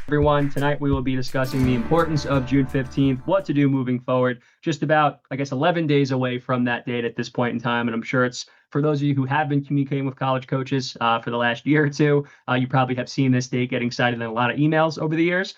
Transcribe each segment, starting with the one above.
Everyone, tonight we will be discussing the importance of June 15th, what to do moving forward. Just about, 11 days away from that date at this point in time. And I'm sure it's for those of you who have been communicating with college coaches for the last year or two, you probably have seen this date getting cited in a lot of emails over the years.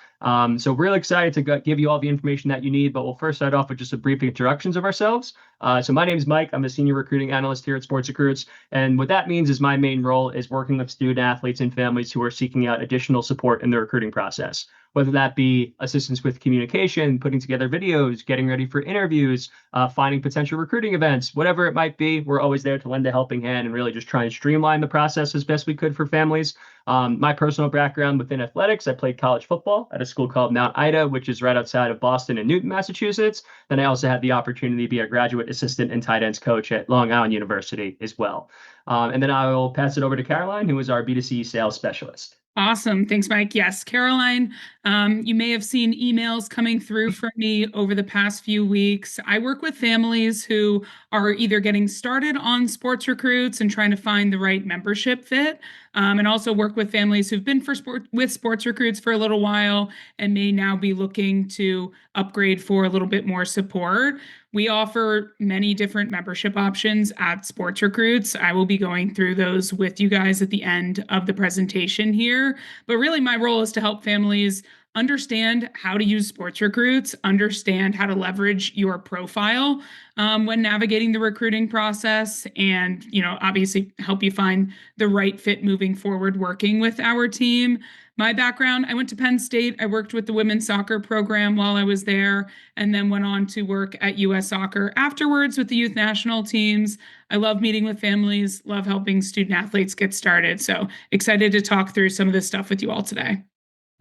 So really excited to give you all the information that you need, but we'll first start off with just a brief introductions of ourselves. So my name is Mike. I'm a senior recruiting analyst here at SportsRecruits. And what that means is my main role is working with student athletes and families who are seeking out additional support in the recruiting process, whether that be assistance with communication, putting together videos, getting ready for interviews, finding potential recruiting events, whatever it might be. We're always there to lend a helping hand and really just try and streamline the process as best we could for families. My personal background within athletics, I played college football at a school called Mount Ida, which is right outside of Boston and Newton, Massachusetts. Then I also had the opportunity to be a graduate assistant and tight ends coach at Long Island University as well. And then I will pass it over to Caroline, who is our B2C sales specialist. Awesome. Thanks, Mike. Yes, Caroline, you may have seen emails coming through from me over the past few weeks. I work with families who are either getting started on sports recruits and trying to find the right membership fit, and also work with families who've been with sports recruits for a little while and may now be looking to upgrade for a little bit more support. We offer many different membership options at Sports Recruits. I will be going through those with you guys at the end of the presentation here. But really, my role is to help families understand how to use Sports Recruits, understand how to leverage your profile when navigating the recruiting process, and obviously help you find the right fit moving forward working with our team. My background, I went to Penn State. I worked with the women's soccer program while I was there, and then went on to work at US Soccer afterwards with the youth national teams. I love meeting with families, love helping student athletes get started. So excited to talk through some of this stuff with you all today.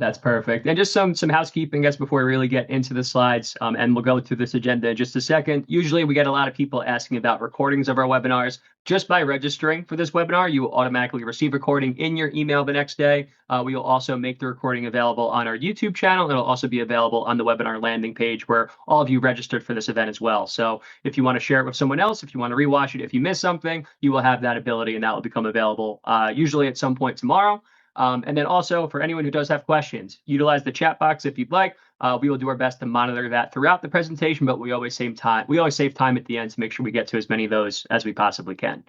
That's perfect. And just some housekeeping, I guess, before we really get into the slides, and we'll go through this agenda in just a second. Usually we get a lot of people asking about recordings of our webinars. Just by registering for this webinar, you will automatically receive recording in your email the next day. We will also make the recording available on our YouTube channel. It'll also be available on the webinar landing page where all of you registered for this event as well. So if you want to share it with someone else, if you want to rewatch it, if you miss something, you will have that ability, and that will become available usually at some point tomorrow. And then also for anyone who does have questions, utilize the chat box if you'd like. We will do our best to monitor that throughout the presentation, but we always save time. We always save time at the end to make sure we get to as many of those as we possibly can.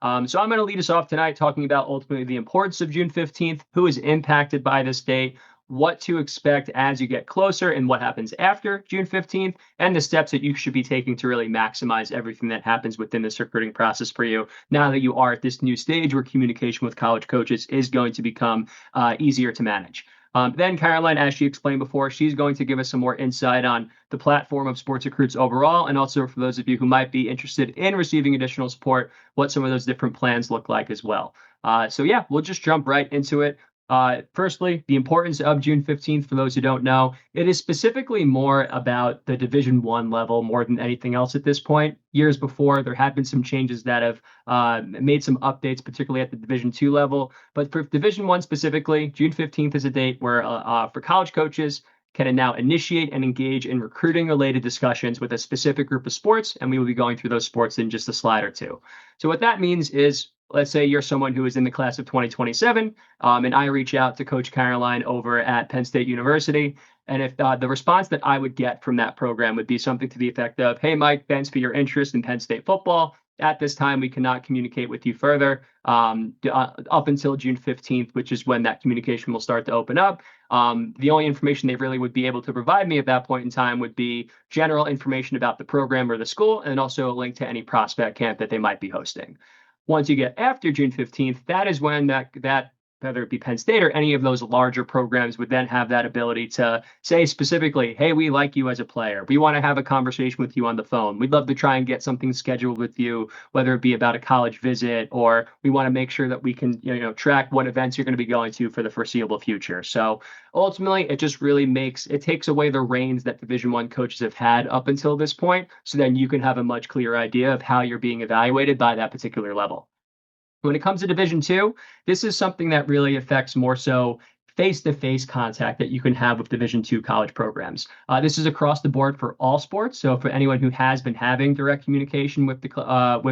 So I'm going to lead us off tonight talking about ultimately the importance of June 15th, who is impacted by this date, what to expect as you get closer, and what happens after June 15th, and the steps that you should be taking to really maximize everything that happens within this recruiting process for you now that you are at this new stage where communication with college coaches is going to become easier to manage. Then Caroline, as she explained before, she's going to give us some more insight on the platform of Sports Recruits overall, and also for those of you who might be interested in receiving additional support, what some of those different plans look like as well. So yeah, we'll just jump right into it. Firstly, the importance of June 15th, for those who don't know, it is specifically more about the Division I level more than anything else at this point. Years before, there have been some changes that have made some updates, particularly at the Division II level. But for Division I specifically, June 15th is a date where for college coaches, can now initiate and engage in recruiting-related discussions with a specific group of sports, and we will be going through those sports in just a slide or two. So what that means is, let's say you're someone who is in the class of 2027, and I reach out to Coach Caroline over at Penn State University, and if the response that I would get from that program would be something to the effect of, "Hey, Mike, thanks for your interest in Penn State football. At this time, we cannot communicate with you further up until June 15th, which is when that communication will start to open up. The only information they really would be able to provide me at that point in time would be general information about the program or the school, and also a link to any prospect camp that they might be hosting." Once you get after June 15th, that is when that whether it be Penn State or any of those larger programs would then have that ability to say specifically, "Hey, we like you as a player. We want to have a conversation with you on the phone. We'd love to try and get something scheduled with you, whether it be about a college visit, or we want to make sure that we can, track what events you're going to be going to for the foreseeable future." So ultimately, it just really takes away the reins that Division I coaches have had up until this point. So then you can have a much clearer idea of how you're being evaluated by that particular level. When it comes to Division II, this is something that really affects more so face-to-face contact that you can have with Division II college programs. This is across the board for all sports. So for anyone who has been having direct communication with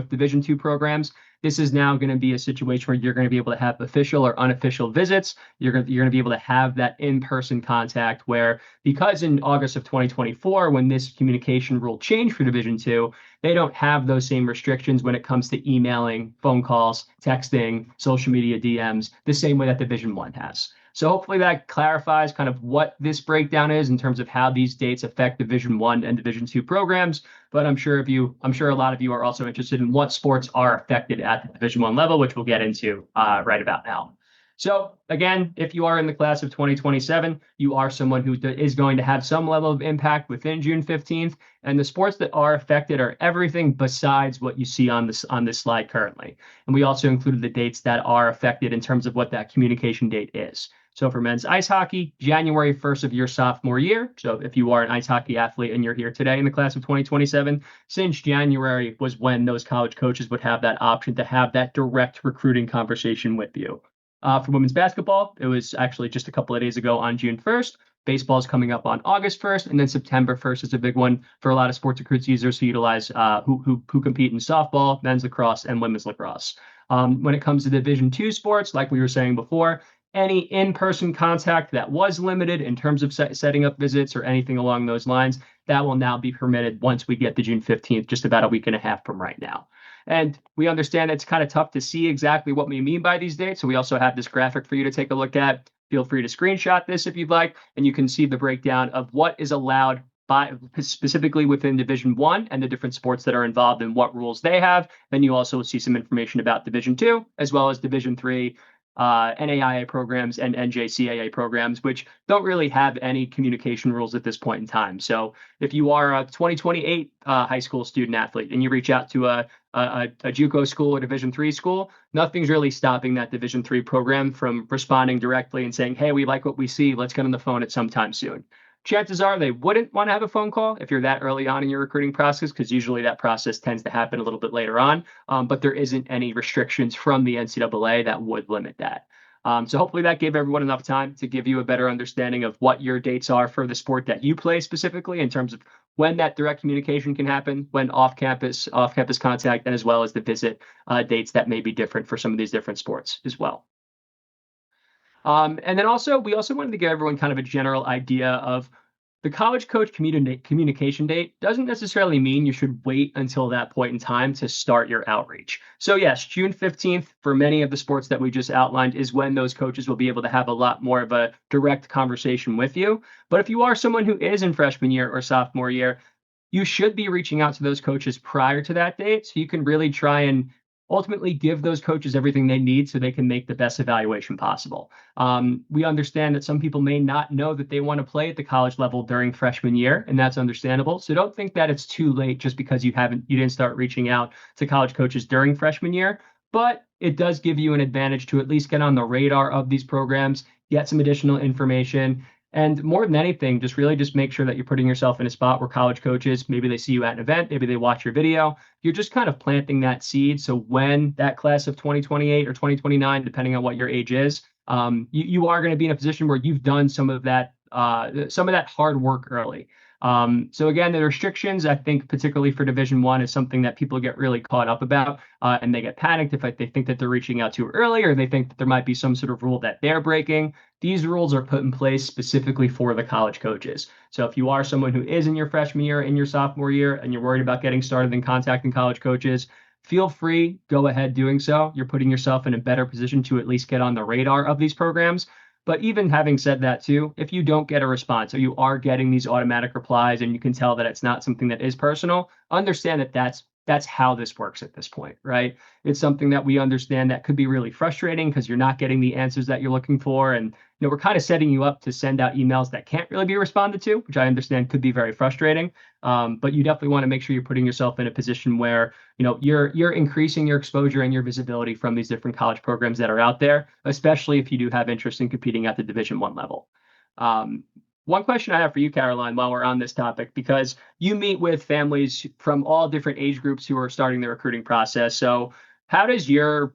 Division II programs, This is now going to be a situation where you're going to be able to have official or unofficial visits. You're going to be able to have that in-person contact where, because in August of 2024, when this communication rule changed for Division II, they don't have those same restrictions when it comes to emailing, phone calls, texting, social media DMs, the same way that Division I has. So hopefully that clarifies kind of what this breakdown is in terms of how these dates affect Division I and Division II programs. But I'm sure a lot of you are also interested in what sports are affected at the Division I level, which we'll get into right about now. So again, if you are in the class of 2027, you are someone who is going to have some level of impact within June 15th. And the sports that are affected are everything besides what you see on this slide currently. And we also included the dates that are affected in terms of what that communication date is. So for men's ice hockey, January 1st of your sophomore year. So if you are an ice hockey athlete and you're here today in the class of 2027, since January was when those college coaches would have that option to have that direct recruiting conversation with you. For women's basketball, it was actually just a couple of days ago on June 1st. Baseball is coming up on August 1st, and then September 1st is a big one for a lot of SportsRecruits users who utilize who compete in softball, men's lacrosse, and women's lacrosse. When it comes to Division II sports, like we were saying before, any in-person contact that was limited in terms of setting up visits or anything along those lines, that will now be permitted once we get to June 15th, just about a week and a half from right now. And we understand it's kind of tough to see exactly what we mean by these dates. So we also have this graphic for you to take a look at. Feel free to screenshot this if you'd like, and you can see the breakdown of what is allowed by specifically within Division I and the different sports that are involved and what rules they have. Then you also see some information about Division II as well as Division III. NAIA programs and NJCAA programs, which don't really have any communication rules at this point in time. So if you are a 2028 high school student athlete and you reach out to a JUCO school or Division III school, nothing's really stopping that Division III program from responding directly and saying, hey, we like what we see. Let's get on the phone at some time soon. Chances are they wouldn't want to have a phone call if you're that early on in your recruiting process, because usually that process tends to happen a little bit later on. But there isn't any restrictions from the NCAA that would limit that. So hopefully that gave everyone enough time to give you a better understanding of what your dates are for the sport that you play specifically in terms of when that direct communication can happen, when off-campus contact, and as well as the visit dates that may be different for some of these different sports as well. And then we also wanted to give everyone kind of a general idea of the college coach communication date doesn't necessarily mean you should wait until that point in time to start your outreach. So yes, June 15th for many of the sports that we just outlined is when those coaches will be able to have a lot more of a direct conversation with you. But if you are someone who is in freshman year or sophomore year, you should be reaching out to those coaches prior to that date so you can really try and ultimately give those coaches everything they need so they can make the best evaluation possible. We understand that some people may not know that they want to play at the college level during freshman year, and that's understandable. So don't think that it's too late just because you didn't start reaching out to college coaches during freshman year. But it does give you an advantage to at least get on the radar of these programs, get some additional information, and more than anything, just make sure that you're putting yourself in a spot where college coaches, maybe they see you at an event, maybe they watch your video. You're just kind of planting that seed. So when that class of 2028 or 2029, depending on what your age is, you are going to be in a position where you've done some of that hard work early. So again, the restrictions, I think, particularly for Division I, is something that people get really caught up about, and they get panicked if they think that they're reaching out too early, or they think that there might be some sort of rule that they're breaking. These rules are put in place specifically for the college coaches. So if you are someone who is in your freshman year, in your sophomore year, and you're worried about getting started in contacting college coaches, feel free, go ahead doing so. You're putting yourself in a better position to at least get on the radar of these programs. But even having said that too, if you don't get a response or you are getting these automatic replies and you can tell that it's not something that is personal, understand that that's how this works at this point, right? It's something that we understand that could be really frustrating because you're not getting the answers that you're looking for. And we're kind of setting you up to send out emails that can't really be responded to, which I understand could be very frustrating. But you definitely want to make sure you're putting yourself in a position where you're increasing your exposure and your visibility from these different college programs that are out there, especially if you do have interest in competing at the Division I level. One question I have for you, Caroline, while we're on this topic, because you meet with families from all different age groups who are starting the recruiting process. So how does your,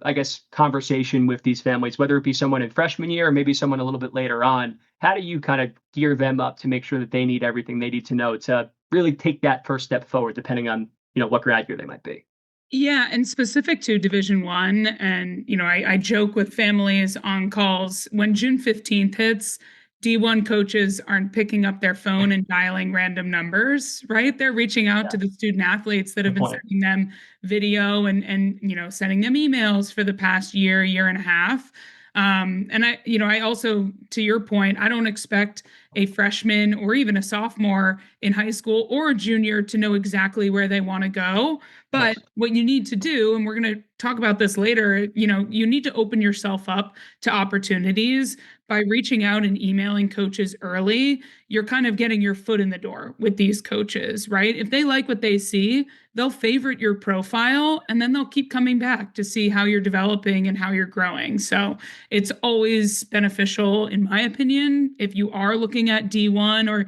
conversation with these families, whether it be someone in freshman year or maybe someone a little bit later on, how do you kind of gear them up to make sure that they need everything they need to know to really take that first step forward, depending on, what grad year they might be? Yeah, and specific to Division One, and I joke with families on calls when June 15th hits, D1 coaches aren't picking up their phone and dialing random numbers, right? They're reaching out Yeah, to the student athletes that have good been point. sending them video and sending them emails for the past year and a half. And I also, to your point, I don't expect a freshman or even a sophomore in high school or a junior to know exactly where they want to go. Of But course. what you need to do, and we're going to talk about this later, you need to open yourself up to opportunities by reaching out and emailing coaches early. You're kind of getting your foot in the door with these coaches, right? If they like what they see, they'll favorite your profile and then they'll keep coming back to see how you're developing and how you're growing. So it's always beneficial, in my opinion, if you are looking at D1 or,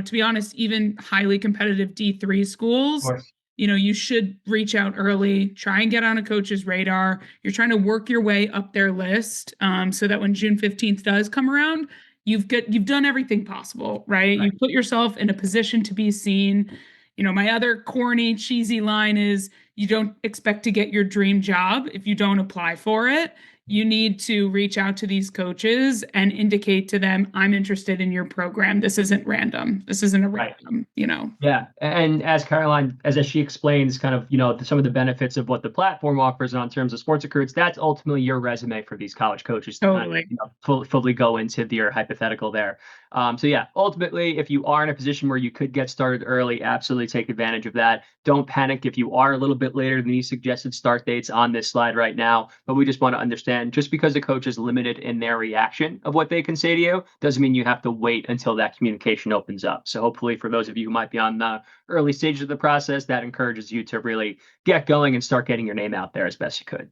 to be honest, even highly competitive D3 Of schools. course. You should reach out early, try and get on a coach's radar. You're trying to work your way up their list, so that when June 15th does come around, you've done everything possible, right? You Right. put yourself in a position to be seen. My other corny, cheesy line is you don't expect to get your dream job if you don't apply for it. You need to reach out to these coaches and indicate to them, I'm interested in your program. This isn't random. This isn't a Right. random. Yeah, and as Caroline, as she explains, kind of some of the benefits of what the platform offers on terms of sports recruits, that's ultimately your resume for these college coaches to kind of Totally. fully go into your hypothetical there. So yeah, ultimately, if you are in a position where you could get started early, absolutely take advantage of that. Don't panic if you are a little bit later than these suggested start dates on this slide right now. But we just want to understand, just because the coach is limited in their reaction of what they can say to you, doesn't mean you have to wait until that communication opens up. So hopefully, for those of you who might be on the early stages of the process, that encourages you to really get going and start getting your name out there as best you could.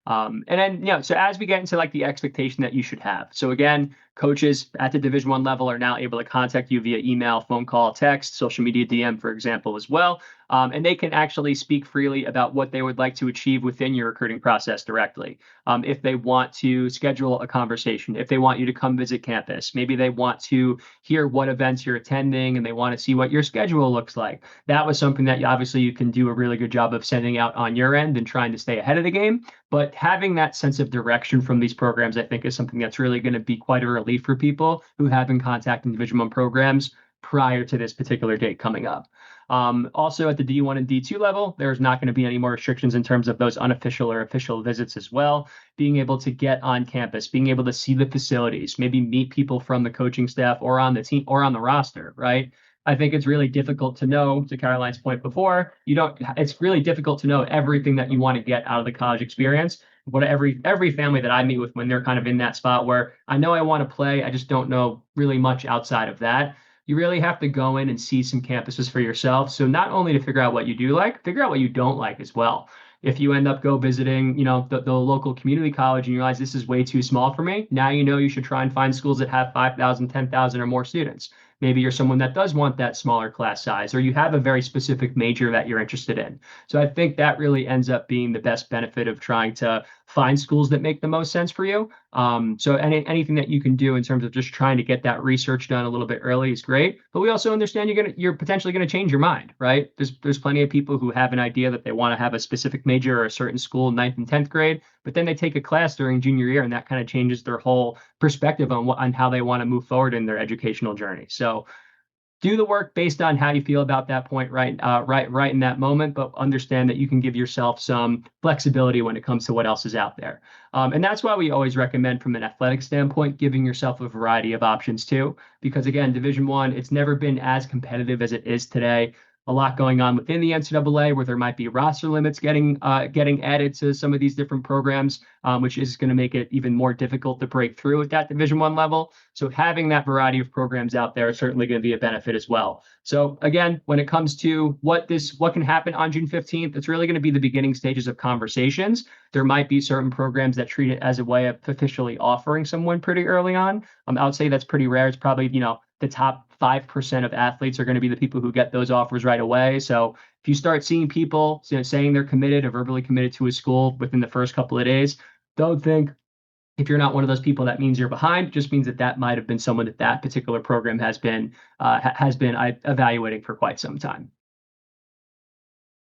And then, so as we get into like the expectation that you should have. So again, coaches at the Division 1 level are now able to contact you via email, phone call, text, social media DM, for example, as well. And they can actually speak freely about what they would like to achieve within your recruiting process directly. If they want to schedule a conversation, if they want you to come visit campus, maybe they want to hear what events you're attending and they want to see what your schedule looks like. That was something that obviously you can do a really good job of sending out on your end and trying to stay ahead of the game. But having that sense of direction from these programs, I think, is something that's really going to be quite a relief for people who have been contacting Division 1 programs prior to this particular date coming up. Also, at the D1 and D2 level, there's not going to be any more restrictions in terms of those unofficial or official visits as well. Being able to get on campus, being able to see the facilities, maybe meet people from the coaching staff or on the team or on the roster, right? I think it's really difficult to know, to Caroline's point before, it's really difficult to know everything that you want to get out of the college experience. What every family that I meet with, when they're kind of in that spot where I know I want to play, I just don't know really much outside of that. You really have to go in and see some campuses for yourself. So not only to figure out what you do like, figure out what you don't like as well. If you end up visiting, the local community college and you realize this is way too small for me, now you should try and find schools that have 5,000, 10,000 or more students. Maybe you're someone that does want that smaller class size, or you have a very specific major that you're interested in. So I think that really ends up being the best benefit of trying to find schools that make the most sense for you. So anything that you can do in terms of just trying to get that research done a little bit early is great. But we also understand you're potentially gonna change your mind, right? There's plenty of people who have an idea that they want to have a specific major or a certain school in 9th and 10th grade, but then they take a class during junior year and that kind of changes their whole perspective on how they want to move forward in their educational journey. So do the work based on how you feel about that point right in that moment, but understand that you can give yourself some flexibility when it comes to what else is out there. And that's why we always recommend, from an athletic standpoint, giving yourself a variety of options too, because again, Division 1, it's never been as competitive as it is today. A lot going on within the NCAA, where there might be roster limits getting added to some of these different programs, which is going to make it even more difficult to break through at that Division 1 level. So having that variety of programs out there is certainly going to be a benefit as well. So again, when it comes to what can happen on June 15th, it's really going to be the beginning stages of conversations. There might be certain programs that treat it as a way of officially offering someone pretty early on. I would say that's pretty rare. It's probably, the top 5% of athletes are going to be the people who get those offers right away. So if you start seeing people saying they're committed or verbally committed to a school within the first couple of days, don't think, if you're not one of those people, that means you're behind. It just means that might have been someone that particular program has been evaluating for quite some time.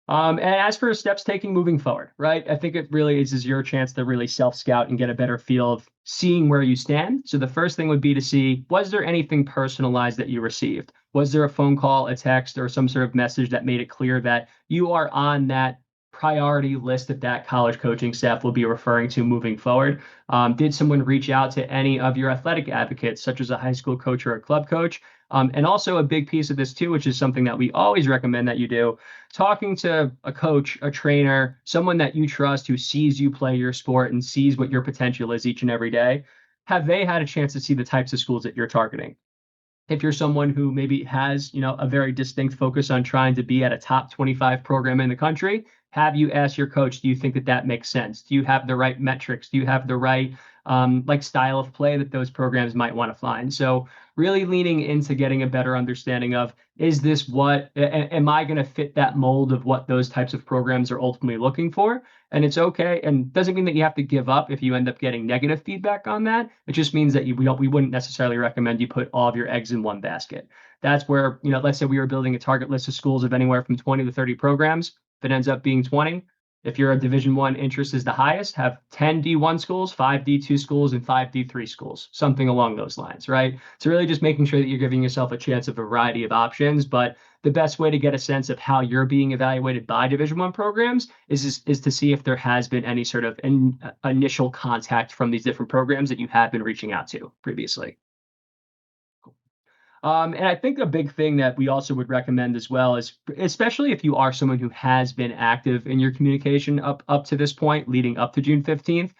And as for steps taking moving forward, right? I think it really is your chance to really self-scout and get a better feel of seeing where you stand. So the first thing would be to see, was there anything personalized that you received? Was there a phone call, a text, or some sort of message that made it clear that you are on that priority list that college coaching staff will be referring to moving forward? Did someone reach out to any of your athletic advocates, such as a high school coach or a club coach? And also a big piece of this too, which is something that we always recommend that you do, talking to a coach, a trainer, someone that you trust who sees you play your sport and sees what your potential is each and every day. Have they had a chance to see the types of schools that you're targeting? If you're someone who maybe has, a very distinct focus on trying to be at a top 25 program in the country, have you asked your coach, do you think that that makes sense? Do you have the right metrics? Do you have the right like style of play that those programs might want to find? So really leaning into getting a better understanding of, is this am I going to fit that mold of what those types of programs are ultimately looking for? And it's okay. And doesn't mean that you have to give up if you end up getting negative feedback on that. It just means that we wouldn't necessarily recommend you put all of your eggs in one basket. That's where, let's say we were building a target list of schools of anywhere from 20 to 30 programs. If it ends up being 20, if your Division One interest is the highest, have 10 D1 schools, 5 D2 schools, and 5 D3 schools, something along those lines, right? So really just making sure that you're giving yourself a chance of a variety of options. But the best way to get a sense of how you're being evaluated by Division One programs is to see if there has been any sort of initial contact from these different programs that you have been reaching out to previously. And I think a big thing that we also would recommend as well is, especially if you are someone who has been active in your communication up to this point, leading up to June 15th,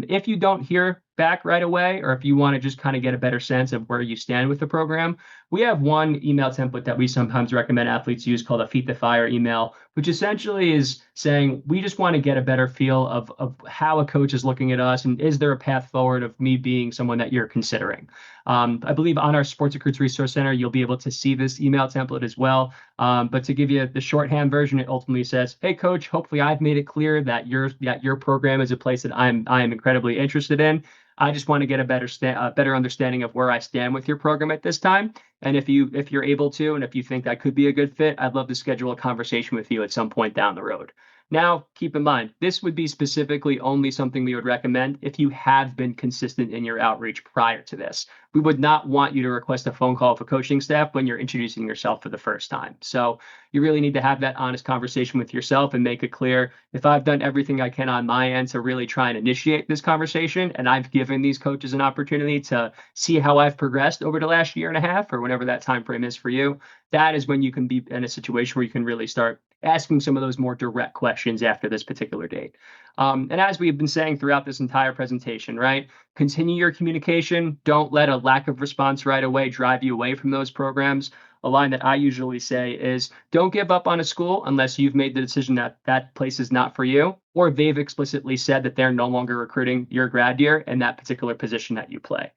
if you don't hear back right away, or if you want to just kind of get a better sense of where you stand with the program, we have one email template that we sometimes recommend athletes use called a Feet the Fire email, which essentially is saying, we just want to get a better feel of how a coach is looking at us, and is there a path forward of me being someone that you're considering? I believe on our Sports Recruits Resource Center, you'll be able to see this email template as well. But to give you the shorthand version, it ultimately says, "Hey, coach, hopefully I've made it clear that your program is a place that I am incredibly interested in. I just want to get a better understanding of where I stand with your program at this time. And if you're able to, and if you think that could be a good fit, I'd love to schedule a conversation with you at some point down the road." Now, keep in mind, this would be specifically only something we would recommend if you have been consistent in your outreach prior to this. We would not want you to request a phone call with a coaching staff when you're introducing yourself for the first time. So you really need to have that honest conversation with yourself and make it clear, if I've done everything I can on my end to really try and initiate this conversation, and I've given these coaches an opportunity to see how I've progressed over the last year and a half, or whatever that time frame is for you, that is when you can be in a situation where you can really start asking some of those more direct questions after this particular date. And as we've been saying throughout this entire presentation, right? Continue your communication. Don't let a lack of response right away drive you away from those programs. A line that I usually say is, don't give up on a school unless you've made the decision that that place is not for you, or they've explicitly said that they're no longer recruiting your grad year in that particular position that you play.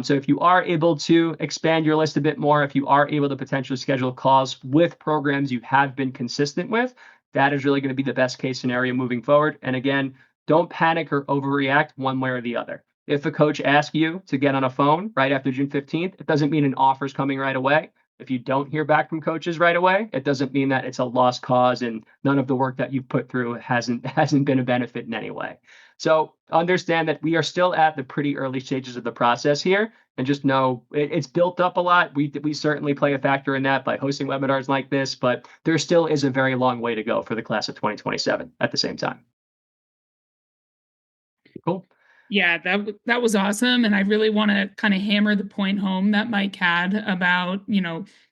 So if you are able to expand your list a bit more, if you are able to potentially schedule calls with programs you have been consistent with, that is really going to be the best case scenario moving forward. And again, don't panic or overreact one way or the other. If a coach asks you to get on a phone right after June 15th, it doesn't mean an offer is coming right away. If you don't hear back from coaches right away, it doesn't mean that it's a lost cause and none of the work that you've put through hasn't been a benefit in any way. So understand that we are still at the pretty early stages of the process here, and just know it's built up a lot. We certainly play a factor in that by hosting webinars like this, but there still is a very long way to go for the class of 2027 at the same time. Cool. Yeah, that was awesome, and I really want to kind of hammer the point home that Mike had about,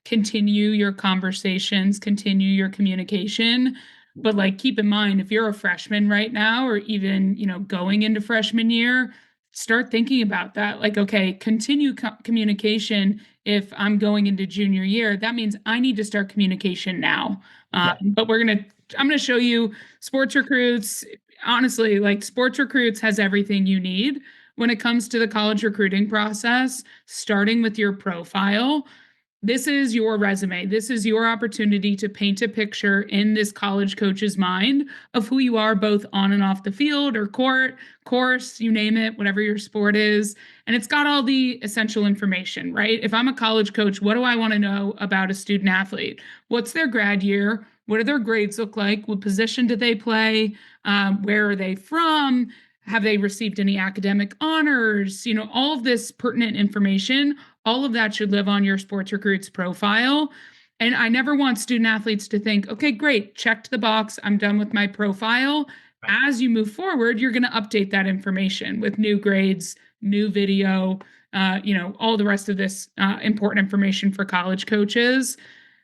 continue your conversations, continue your communication, but like keep in mind, if you're a freshman right now, or even, going into freshman year, start thinking about that. Like, okay, continue communication. If I'm going into junior year, that means I need to start communication now. But I'm gonna show you Sports Recruits. Honestly, like Sports Recruits has everything you need when it comes to the college recruiting process, starting with your profile. This is your resume. This is your opportunity to paint a picture in this college coach's mind of who you are, both on and off the field or court, course, you name it, whatever your sport is. And it's got all the essential information, right? If I'm a college coach, what do I want to know about a student athlete? What's their grad year? what do their grades look like? What position do they play? Where are they from? Have they received any academic honors? All of this pertinent information, all of that should live on your Sports Recruits profile. And I never want student athletes to think, okay, great, checked the box, I'm done with my profile. Right. As you move forward, you're going to update that information with new grades, new video, all the rest of this important information for college coaches.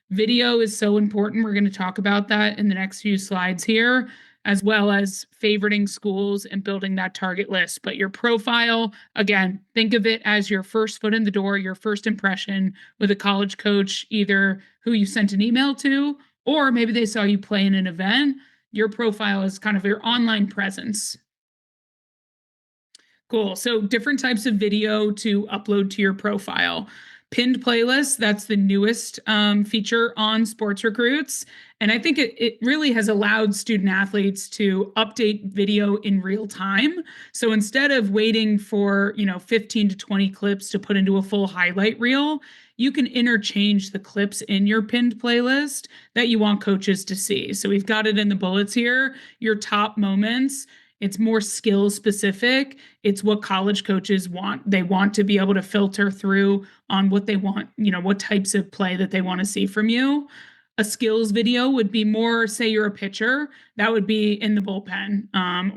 Video is so important. We're going to talk about that in the next few slides here, as well as favoriting schools and building that target list. But your profile, again, think of it as your first foot in the door, your first impression with a college coach, either who you sent an email to, or maybe they saw you play in an event. Your profile is kind of your online presence. Cool. So different types of video to upload to your profile. Pinned playlists, that's the newest feature on Sports Recruits. And I think it really has allowed student athletes to update video in real time. So instead of waiting for 15 to 20 clips to put into a full highlight reel, you can interchange the clips in your pinned playlist that you want coaches to see. So we've got it in the bullets here, your top moments. It's more skill specific. It's what college coaches want. They want to be able to filter through on what they want, what types of play that they want to see from you. A skills video would be more, say you're a pitcher, that would be in the bullpen,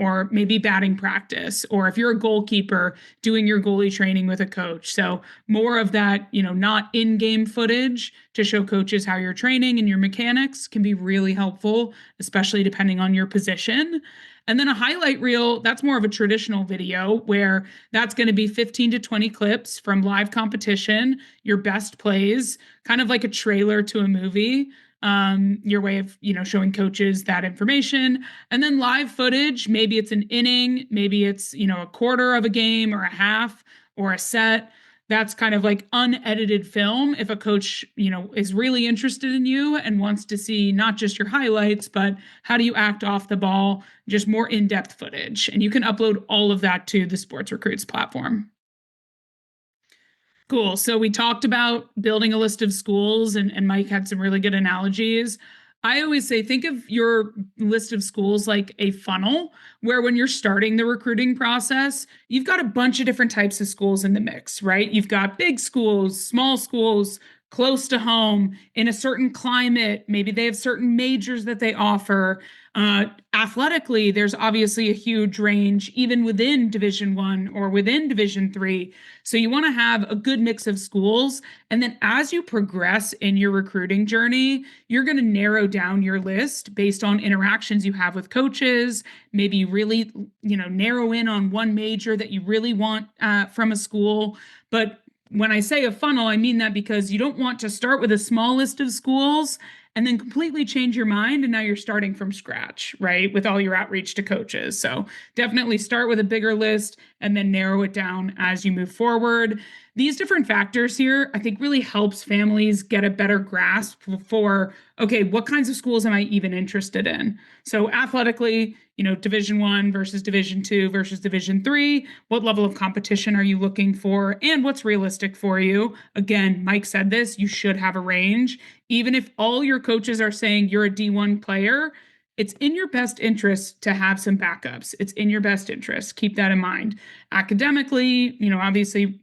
or maybe batting practice, or if you're a goalkeeper, doing your goalie training with a coach. So more of that, not in-game footage to show coaches how you're training and your mechanics can be really helpful, especially depending on your position. And then a highlight reel, that's more of a traditional video where that's going to be 15 to 20 clips from live competition, your best plays, kind of like a trailer to a movie, your way of, showing coaches that information. And then live footage, maybe it's an inning, maybe it's, a quarter of a game or a half or a set. That's kind of like unedited film. If a coach, is really interested in you and wants to see not just your highlights, but how do you act off the ball, just more in-depth footage. And you can upload all of that to the Sports Recruits platform. Cool. So we talked about building a list of schools, and Mike had some really good analogies. I always say, think of your list of schools like a funnel, where when you're starting the recruiting process, you've got a bunch of different types of schools in the mix, right? You've got big schools, small schools, close to home, in a certain climate. Maybe they have certain majors that they offer. Athletically, there's obviously a huge range, even within Division I or within Division III. So you want to have a good mix of schools. And then as you progress in your recruiting journey, you're going to narrow down your list based on interactions you have with coaches. Maybe you really, narrow in on one major that you really want from a school. But when I say a funnel, I mean that because you don't want to start with a small list of schools and then completely change your mind. And now you're starting from scratch, right? With all your outreach to coaches. So definitely start with a bigger list and then narrow it down as you move forward. These different factors here, I think, really helps families get a better grasp for, okay, what kinds of schools am I even interested in? So athletically, Division I versus Division II versus Division III, what level of competition are you looking for and what's realistic for you? Again, Mike said this, you should have a range. Even if all your coaches are saying you're a D1 player, it's in your best interest to have some backups. It's in your best interest. Keep that in mind. Academically, obviously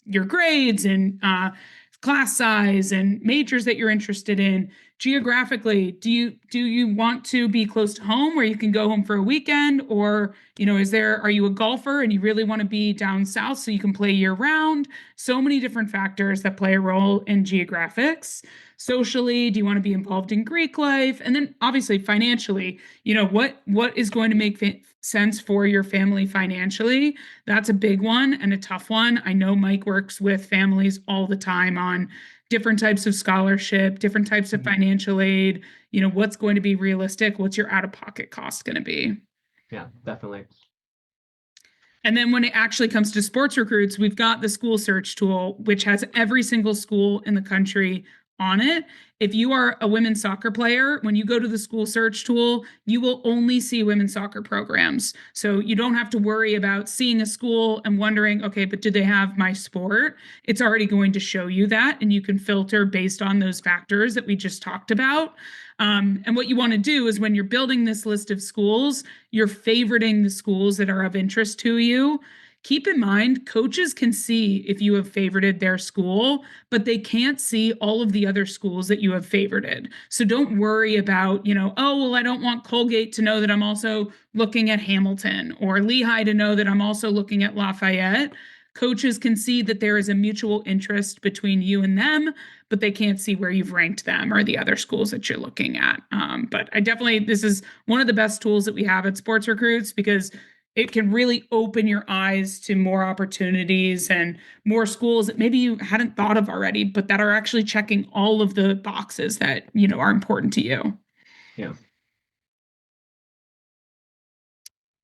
your grades and class size and majors that you're interested in. Geographically, do you want to be close to home where you can go home for a weekend, or are you a golfer and you really want to be down south so you can play year round? So many different factors that play a role in geographics. Socially, do you want to be involved in Greek life? And then obviously financially, what is going to make sense for your family financially? That's a big one and a tough one. I know Mike works with families all the time on different types of scholarship, different types of financial aid, what's going to be realistic, what's your out-of-pocket cost going to be? Yeah, definitely. And then when it actually comes to Sports Recruits, we've got the school search tool, which has every single school in the country on it. If you are a women's soccer player, when you go to the school search tool, you will only see women's soccer programs. So you don't have to worry about seeing a school and wondering, okay, but do they have my sport? It's already going to show you that, and you can filter based on those factors that we just talked about. And what you want to do is when you're building this list of schools, you're favoriting the schools that are of interest to you. Keep in mind, coaches can see if you have favorited their school, but they can't see all of the other schools that you have favorited. So don't worry about, oh, well, I don't want Colgate to know that I'm also looking at Hamilton, or Lehigh to know that I'm also looking at Lafayette. Coaches can see that there is a mutual interest between you and them, but they can't see where you've ranked them or the other schools that you're looking at. But this is one of the best tools that we have at Sports Recruits, because it can really open your eyes to more opportunities and more schools that maybe you hadn't thought of already, but that are actually checking all of the boxes that, are important to you. Yeah.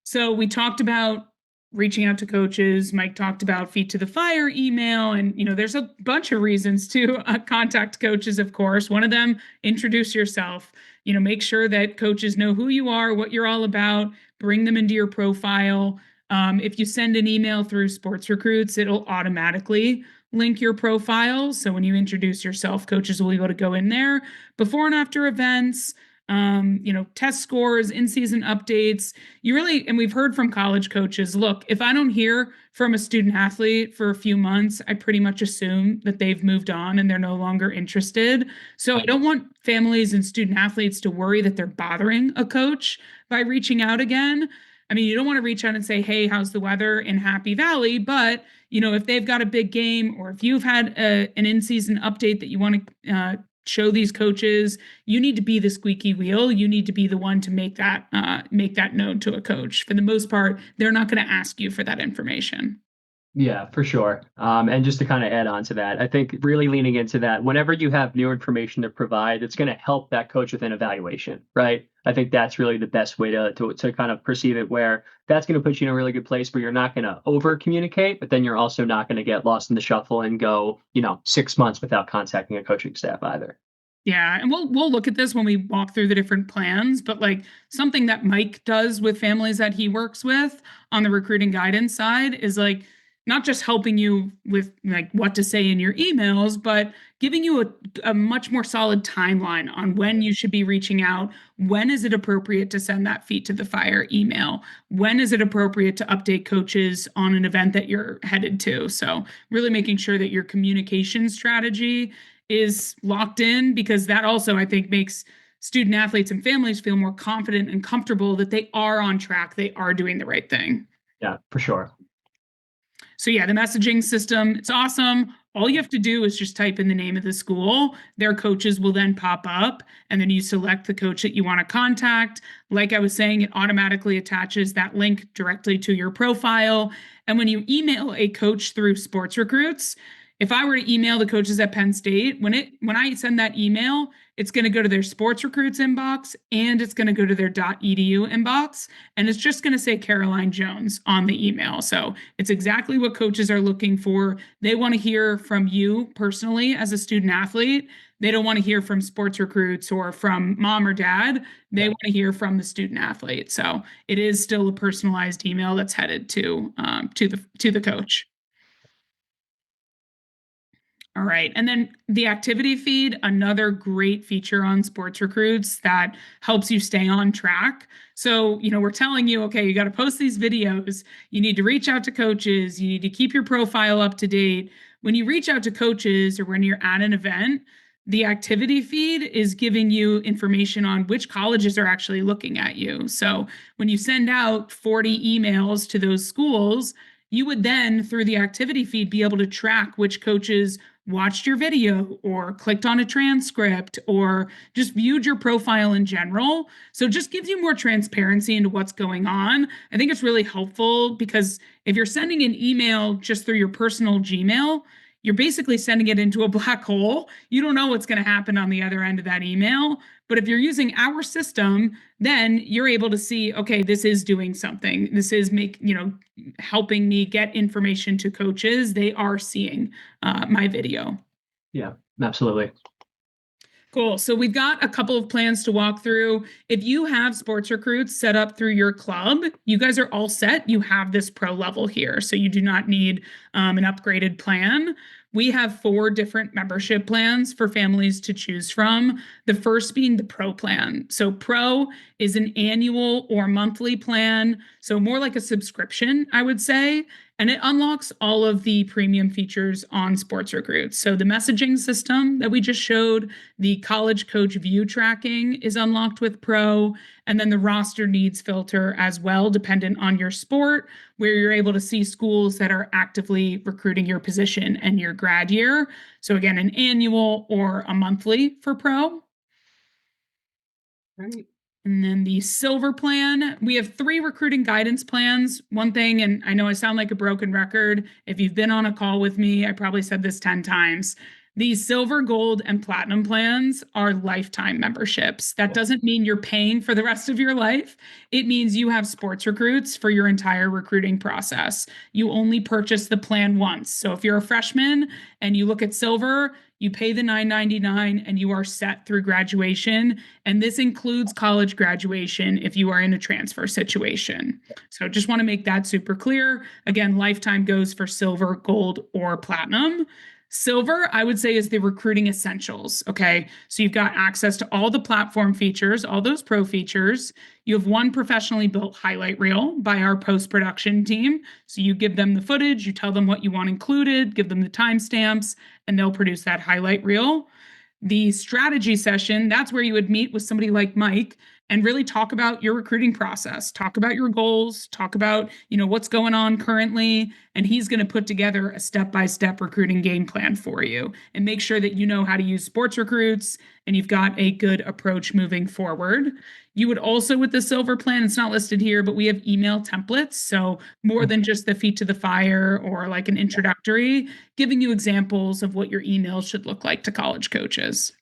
So we talked about reaching out to coaches. Mike talked about feet to the fire email, and there's a bunch of reasons to contact coaches. Of course, one of them, introduce yourself. Make sure that coaches know who you are, what you're all about. Bring them into your profile. If you send an email through Sports Recruits, it'll automatically link your profile. So when you introduce yourself, coaches will be able to go in there. Before and after events, test scores, in-season updates. And we've heard from college coaches, look, if I don't hear from a student athlete for a few months, I pretty much assume that they've moved on and they're no longer interested. So I don't want families and student athletes to worry that they're bothering a coach by reaching out again. I mean, you don't want to reach out and say, hey, how's the weather in Happy Valley? But, if they've got a big game, or if you've had an in-season update that you want to show these coaches, you need to be the squeaky wheel. You need to be the one to make that known to a coach. For the most part, they're not going to ask you for that information. Yeah, for sure. And just to kind of add on to that, I think really leaning into that, whenever you have new information to provide, it's going to help that coach with an evaluation, right? I think that's really the best way to kind of perceive it, where that's going to put you in a really good place where you're not going to over communicate, but then you're also not going to get lost in the shuffle and go, 6 months without contacting a coaching staff either. Yeah, and we'll look at this when we walk through the different plans, but like something that Mike does with families that he works with on the recruiting guidance side is like not just helping you with like what to say in your emails, but giving you a much more solid timeline on when you should be reaching out. When is it appropriate to send that feet to the fire email? When is it appropriate to update coaches on an event that you're headed to? So really making sure that your communication strategy is locked in, because that also, I think, makes student athletes and families feel more confident and comfortable that they are on track, they are doing the right thing. Yeah, for sure. So yeah, the messaging system, it's awesome. All you have to do is just type in the name of the school. Their coaches will then pop up, and then you select the coach that you want to contact. Like I was saying, it automatically attaches that link directly to your profile. And when you email a coach through Sports Recruits, if I were to email the coaches at Penn State, when I send that email, it's going to go to their Sports Recruits inbox, and it's going to go to their .edu inbox, and it's just going to say Caroline Jones on the email. So it's exactly what coaches are looking for. They want to hear from you personally as a student athlete. They don't want to hear from Sports Recruits or from mom or dad. They want to hear from the student athlete. So it is still a personalized email that's headed to the coach. All right. And then the activity feed, another great feature on Sports Recruits that helps you stay on track. So, we're telling you, okay, you got to post these videos. You need to reach out to coaches. You need to keep your profile up to date. When you reach out to coaches or when you're at an event, the activity feed is giving you information on which colleges are actually looking at you. So when you send out 40 emails to those schools, you would then, through the activity feed, be able to track which coaches watched your video or clicked on a transcript or just viewed your profile in general. So it just gives you more transparency into what's going on. I think it's really helpful, because if you're sending an email just through your personal Gmail, you're basically sending it into a black hole. You don't know what's going to happen on the other end of that email. But if you're using our system, then you're able to see, okay, this is doing something. This is helping me get information to coaches. They are seeing my video. Yeah, absolutely. Cool. So we've got a couple of plans to walk through. If you have sports recruits set up through your club, you guys are all set. You have this pro level here. So you do not need an upgraded plan. We have 4 different membership plans for families to choose from. The first being the pro plan. So pro is an annual or monthly plan. So more like a subscription, I would say. And it unlocks all of the premium features on Sports Recruits. So the messaging system that we just showed, the college coach view tracking is unlocked with Pro, and then the roster needs filter as well, dependent on your sport, where you're able to see schools that are actively recruiting your position and your grad year. So again, an annual or a monthly for Pro. Right. And then the silver plan, we have 3 recruiting guidance plans. One thing, and I know I sound like a broken record. If you've been on a call with me, I probably said this 10 times. These silver, gold, and platinum plans are lifetime memberships. That doesn't mean you're paying for the rest of your life. It means you have sports recruits for your entire recruiting process. You only purchase the plan once. So if you're a freshman and you look at silver, you pay the $9.99 and you are set through graduation. And this includes college graduation if you are in a transfer situation. So just want to make that super clear. Again, lifetime goes for silver, gold, or platinum. Silver, I would say, is the recruiting essentials. Okay. So you've got access to all the platform features, all those pro features. You have one professionally built highlight reel by our post production team. So you give them the footage, you tell them what you want included, give them the timestamps, and they'll produce that highlight reel. The strategy session, that's where you would meet with somebody like Mike and really talk about your recruiting process, talk about your goals, talk about, what's going on currently, and he's going to put together a step-by-step recruiting game plan for you and make sure that you know how to use sports recruits and you've got a good approach moving forward. You would also, with the silver plan, it's not listed here, but we have email templates. So more than just the feet to the fire or like an introductory, giving you examples of what your email should look like to college coaches.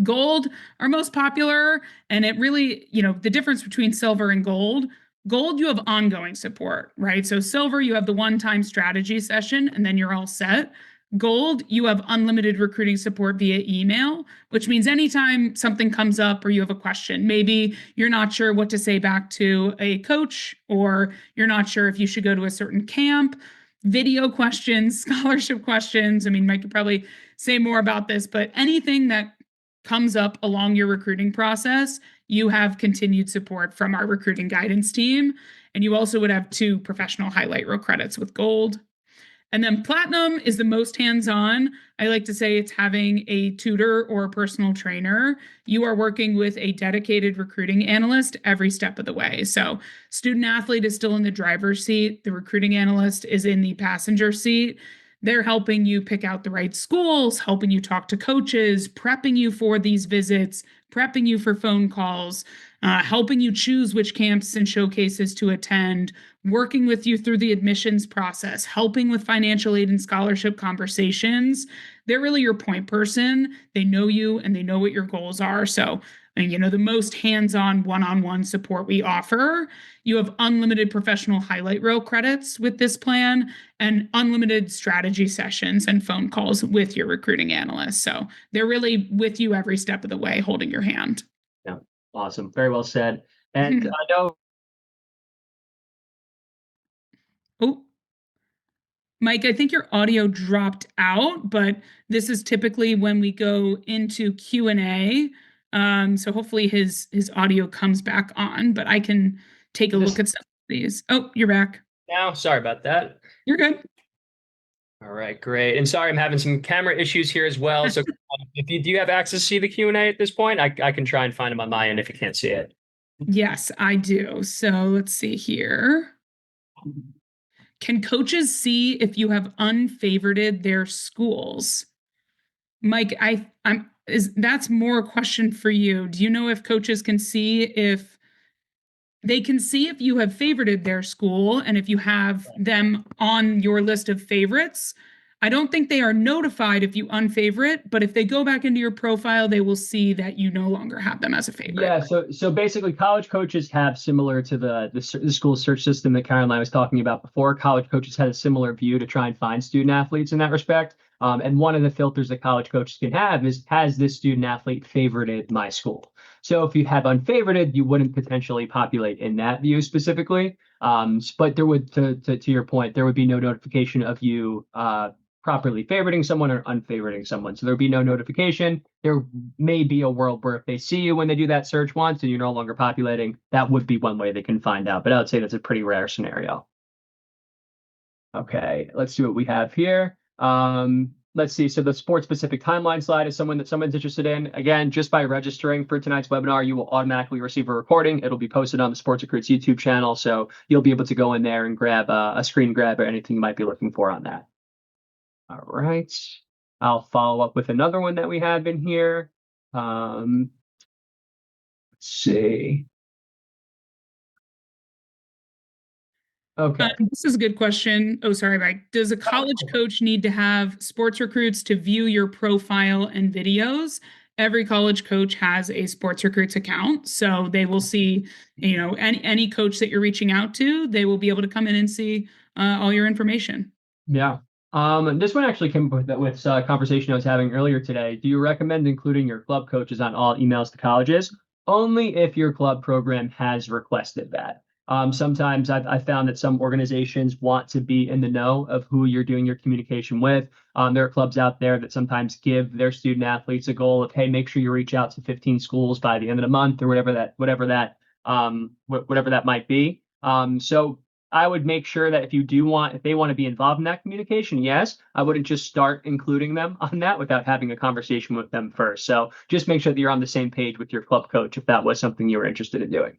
Gold are most popular, and it really, the difference between silver and gold. Gold, you have ongoing support, right? So silver, you have the one-time strategy session, and then you're all set. Gold, you have unlimited recruiting support via email, which means anytime something comes up or you have a question, maybe you're not sure what to say back to a coach, or you're not sure if you should go to a certain camp, video questions, scholarship questions. I mean, Mike could probably say more about this, but anything that comes up along your recruiting process, you have continued support from our recruiting guidance team. And you also would have 2 professional highlight reel credits with gold. And then platinum is the most hands-on. I like to say it's having a tutor or a personal trainer. You are working with a dedicated recruiting analyst every step of the way. So student athlete is still in the driver's seat. The recruiting analyst is in the passenger seat. They're helping you pick out the right schools, helping you talk to coaches, prepping you for these visits, prepping you for phone calls, helping you choose which camps and showcases to attend, working with you through the admissions process, helping with financial aid and scholarship conversations. They're really your point person. They know you and they know what your goals are. So, the most hands-on one-on-one support we offer. You have unlimited professional highlight reel credits with this plan and unlimited strategy sessions and phone calls with your recruiting analyst. So they're really with you every step of the way, holding your hand. Yeah, awesome. Very well said. And I know. Oh, Mike, I think your audio dropped out, but this is typically when we go into Q&A. So hopefully his audio comes back on, but I can take a look at some of these. Oh, you're back. Now, sorry about that. You're good. All right, great. And sorry, I'm having some camera issues here as well. So if you do have access to see the Q&A at this point, I can try and find them on my end if you can't see it. Yes, I do. So let's see here. Can coaches see if you have unfavorited their schools? Mike, that's more a question for you. Do you know if coaches can see if they can see if you have favorited their school and if you have them on your list of favorites? I don't think they are notified if you unfavorite, but if they go back into your profile, they will see that you no longer have them as a favorite. Yeah, so basically, college coaches have similar to the school search system that Caroline was talking about before. College coaches had a similar view to try and find student athletes in that respect. And one of the filters that college coaches can have is, has this student athlete favorited my school? So if you have unfavorited, you wouldn't potentially populate in that view specifically. But there would, to your point, there would be no notification of you properly favoriting someone or unfavoriting someone. So there'd be no notification. There may be a world where if they see you when they do that search once and you're no longer populating, that would be one way they can find out. But I would say that's a pretty rare scenario. Okay, let's see what we have here. Let's see. So the sports specific timeline slide is someone's interested in. Again, just by registering for tonight's webinar, you will automatically receive a recording. It'll be posted on the Sports Recruits YouTube channel. So you'll be able to go in there and grab a screen grab or anything you might be looking for on that. All right. I'll follow up with another one that we have in here. Let's see. Okay. This is a good question. Oh, sorry, Mike. Does a college coach need to have Sports Recruits to view your profile and videos? Every college coach has a Sports Recruits account, so they will see, any coach that you're reaching out to, they will be able to come in and see all your information. Yeah. This one actually came up with a conversation I was having earlier today. Do you recommend including your club coaches on all emails to colleges? Only if your club program has requested that. Sometimes I've found that some organizations want to be in the know of who you're doing your communication with. There are clubs out there that sometimes give their student athletes a goal of, hey, make sure you reach out to 15 schools by the end of the month or whatever that might be. So I would make sure that if they want to be involved in that communication, yes, I wouldn't just start including them on that without having a conversation with them first. So just make sure that you're on the same page with your club coach if that was something you were interested in doing.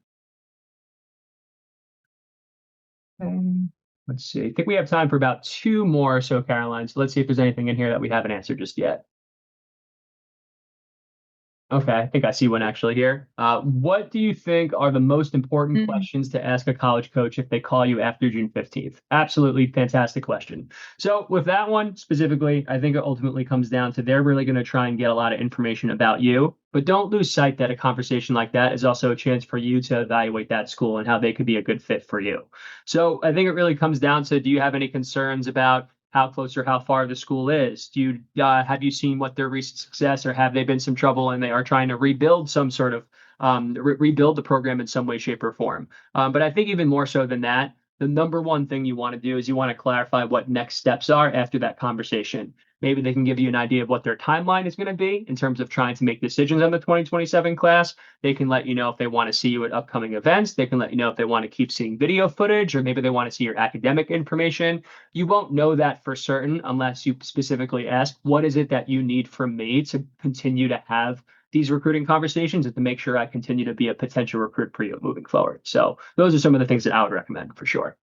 Let's see. I think we have time for about two more or so, Caroline. So let's see if there's anything in here that we haven't answered just yet. Okay, I think I see one actually here. What do you think are the most important questions to ask a college coach if they call you after June 15th? Absolutely fantastic question. So with that one specifically, I think it ultimately comes down to they're really going to try and get a lot of information about you, but don't lose sight that a conversation like that is also a chance for you to evaluate that school and how they could be a good fit for you. So I think it really comes down to, do you have any concerns about how close or how far the school is? Do you have you seen what their recent success, or have they been some trouble and they are trying to rebuild some sort of rebuild the program in some way, shape, or form? But I think even more so than that, the number one thing you want to do is you want to clarify what next steps are after that conversation. Maybe they can give you an idea of what their timeline is going to be in terms of trying to make decisions on the 2027 class. They can let you know if they want to see you at upcoming events. They can let you know if they want to keep seeing video footage, or maybe they want to see your academic information. You won't know that for certain unless you specifically ask, what is it that you need from me to continue to have these recruiting conversations and to make sure I continue to be a potential recruit for you moving forward? So those are some of the things that I would recommend for sure.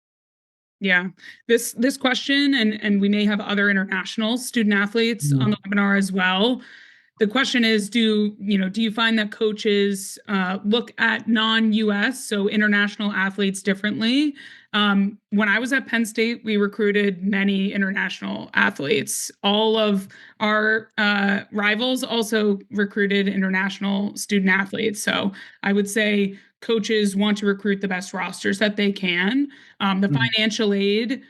Yeah, this question, and we may have other international student athletes on the webinar as well. The question is, do you find that coaches look at non-US, so international athletes, differently? When I was at Penn State, we recruited many international athletes. All of our rivals also recruited international student athletes. So I would say coaches want to recruit the best rosters that they can. The financial aid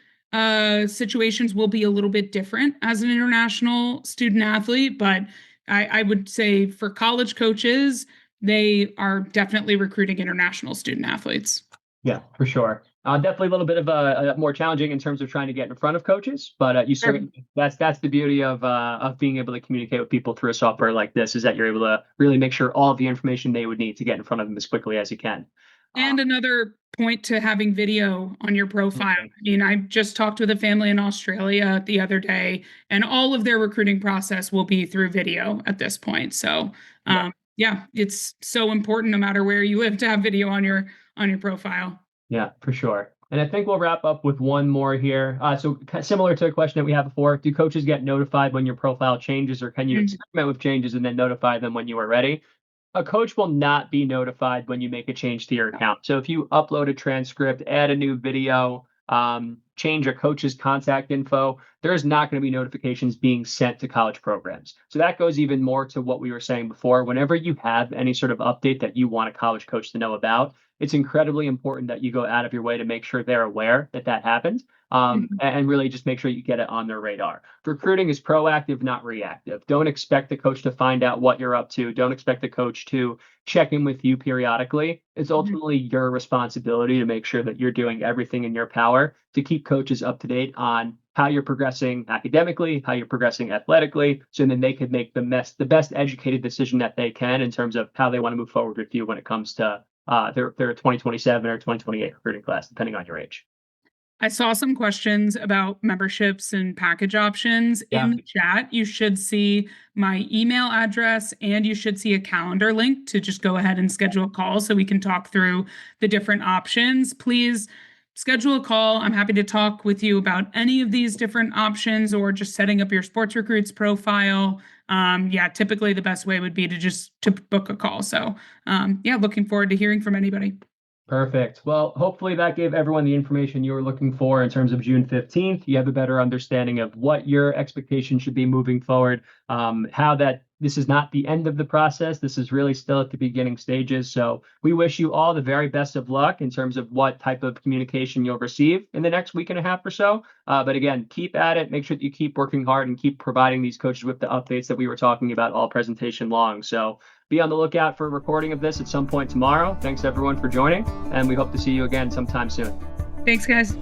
situations will be a little bit different as an international student athlete, but I would say for college coaches, they are definitely recruiting international student athletes. Yeah, for sure. Definitely a little bit of a more challenging in terms of trying to get in front of coaches, but you certainly that's the beauty of being able to communicate with people through a software like this, is that you're able to really make sure all of the information they would need to get in front of them as quickly as you can. And another point to having video on your profile. I mean, I just talked with a family in Australia the other day, and all of their recruiting process will be through video at this point. So, yeah, it's so important no matter where you live to have video on your profile. Yeah, for sure. And I think we'll wrap up with one more here. So similar to a question that we had before, do coaches get notified when your profile changes, or can you experiment with changes and then notify them when you are ready? A coach will not be notified when you make a change to your account. So if you upload a transcript, add a new video, change a coach's contact info, there's not going to be notifications being sent to college programs. So that goes even more to what we were saying before. Whenever you have any sort of update that you want a college coach to know about, it's incredibly important that you go out of your way to make sure they're aware that that happened. and really just make sure you get it on their radar. Recruiting is proactive, not reactive. Don't expect the coach to find out what you're up to. Don't expect the coach to check in with you periodically. It's ultimately your responsibility to make sure that you're doing everything in your power to keep coaches up to date on how you're progressing academically, how you're progressing athletically, so then they could make the best educated decision that they can in terms of how they want to move forward with you when it comes to their 2027 or 2028 recruiting class, depending on your age. I saw some questions about memberships and package options Yeah. in the chat. You should see my email address and you should see a calendar link to just go ahead and schedule a call so we can talk through the different options. Please schedule a call. I'm happy to talk with you about any of these different options or just setting up your Sports Recruits profile. Yeah, typically the best way would be to book a call. So yeah, looking forward to hearing from anybody. Perfect. Well, hopefully that gave everyone the information you were looking for in terms of June 15th. You have a better understanding of what your expectations should be moving forward, how that this is not the end of the process. This is really still at the beginning stages. So we wish you all the very best of luck in terms of what type of communication you'll receive in the next week and a half or so. But again, keep at it. Make sure that you keep working hard and keep providing these coaches with the updates that we were talking about all presentation long. So be on the lookout for a recording of this at some point tomorrow. Thanks everyone for joining, and we hope to see you again sometime soon. Thanks, guys.